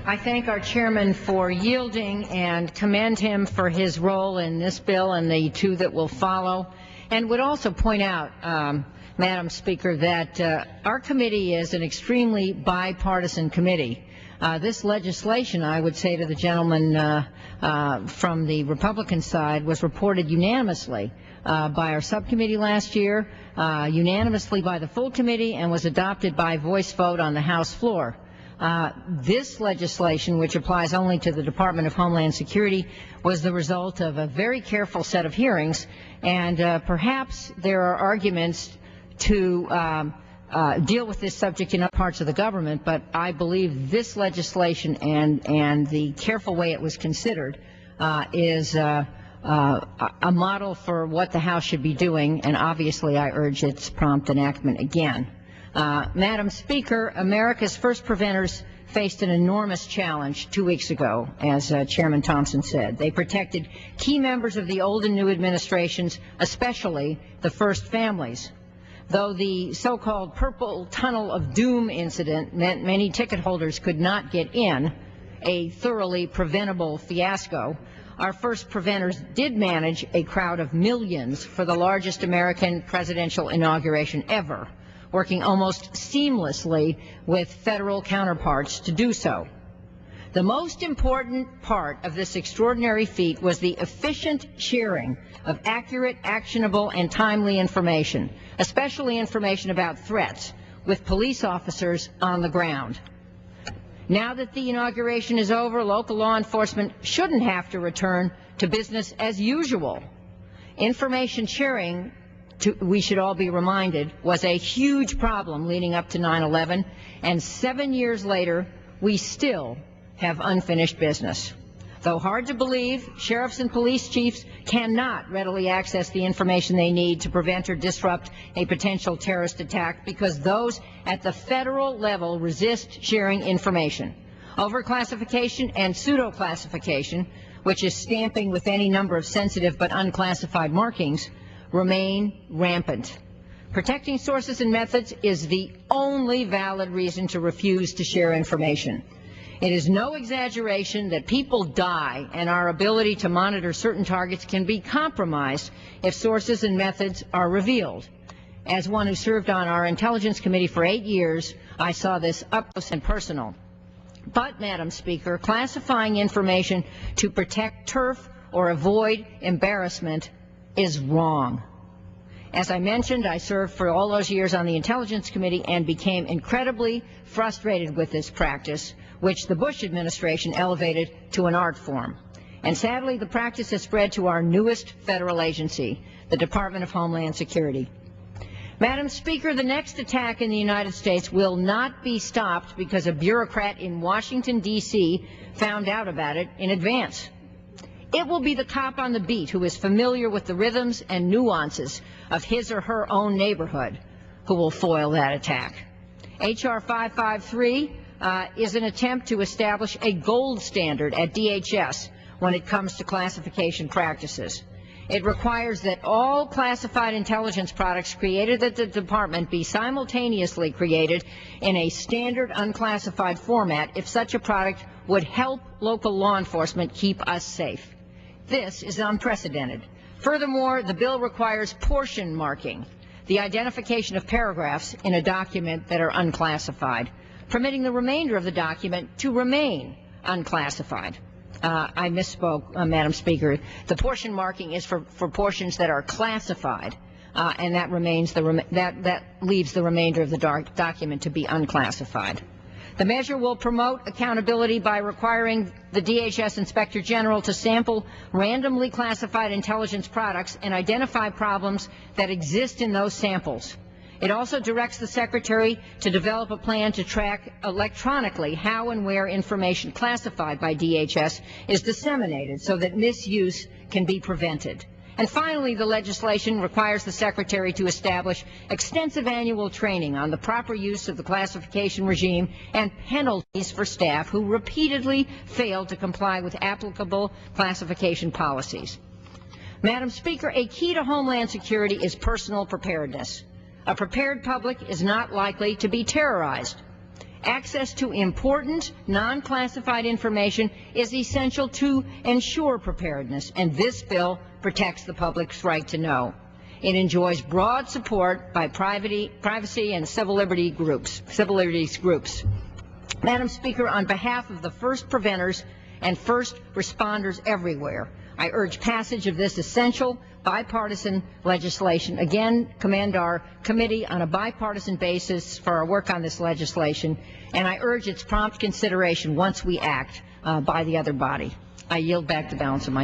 I thank our chairman for yielding and commend him for his role in this bill and the two that will follow, and would also point out, Madam Speaker, that our committee is an extremely bipartisan committee. This legislation, I would say to the gentleman from the Republican side, was reported unanimously by our subcommittee last year, unanimously by the full committee, and was adopted by voice vote on the House floor. This legislation, which applies only to the Department of Homeland Security, was the result of a very careful set of hearings, and perhaps there are arguments to deal with this subject in other parts of the government, but I believe this legislation and the careful way it was considered is a model for what the House should be doing, and obviously I urge its prompt enactment again. Madam Speaker, America's first preventers faced an enormous challenge 2 weeks ago, as Chairman Thompson said. They protected key members of the old and new administrations, especially the first families. Though the so-called Purple Tunnel of Doom incident meant many ticket holders could not get in, a thoroughly preventable fiasco, our first preventers did manage a crowd of millions for the largest American presidential inauguration ever, working almost seamlessly with federal counterparts to do so. The most important part of this extraordinary feat was the efficient sharing of accurate, actionable, and timely information, especially information about threats, with police officers on the ground. Now that the inauguration is over, local law enforcement shouldn't have to return to business as usual. Information sharing, we should all be reminded, was a huge problem leading up to 9/11, and 7 years later, we still have unfinished business. Though hard to believe, sheriffs and police chiefs cannot readily access the information they need to prevent or disrupt a potential terrorist attack because those at the federal level resist sharing information. Overclassification and pseudo-classification, which is stamping with any number of sensitive but unclassified markings, remain rampant. Protecting sources and methods is the only valid reason to refuse to share information. It is no exaggeration that people die and our ability to monitor certain targets can be compromised if sources and methods are revealed. As one who served on our Intelligence Committee for 8 years, I saw this up close and personal. But, Madam Speaker, classifying information to protect turf or avoid embarrassment is wrong. As I mentioned, I served for all those years on the Intelligence Committee and became incredibly frustrated with this practice, which the Bush administration elevated to an art form. And sadly, the practice has spread to our newest federal agency, the Department of Homeland Security. Madam Speaker, the next attack in the United States will not be stopped because a bureaucrat in Washington, D.C. found out about it in advance. It will be the cop on the beat who is familiar with the rhythms and nuances of his or her own neighborhood who will foil that attack. H.R. 553 is an attempt to establish a gold standard at DHS when it comes to classification practices. It requires that all classified intelligence products created at the department be simultaneously created in a standard unclassified format if such a product would help local law enforcement keep us safe. This is unprecedented. Furthermore, the bill requires portion marking, the identification of paragraphs in a document that are unclassified, permitting the remainder of the document to remain unclassified. I misspoke, Madam Speaker. The portion marking is for portions that are classified, and that leaves the remainder of the document to be unclassified. The measure will promote accountability by requiring the DHS Inspector General to sample randomly classified intelligence products and identify problems that exist in those samples. It also directs the Secretary to develop a plan to track electronically how and where information classified by DHS is disseminated so that misuse can be prevented. And finally, the legislation requires the Secretary to establish extensive annual training on the proper use of the classification regime and penalties for staff who repeatedly fail to comply with applicable classification policies. Madam Speaker, a key to Homeland Security is personal preparedness. A prepared public is not likely to be terrorized. Access to important, non-classified information is essential to ensure preparedness, and this bill protects the public's right to know. It enjoys broad support by privacy and civil liberties groups. Madam Speaker, on behalf of the first preventers and first responders everywhere, I urge passage of this essential bipartisan legislation. Again, commend our committee on a bipartisan basis for our work on this legislation, and I urge its prompt consideration once we act by the other body. I yield back the balance of my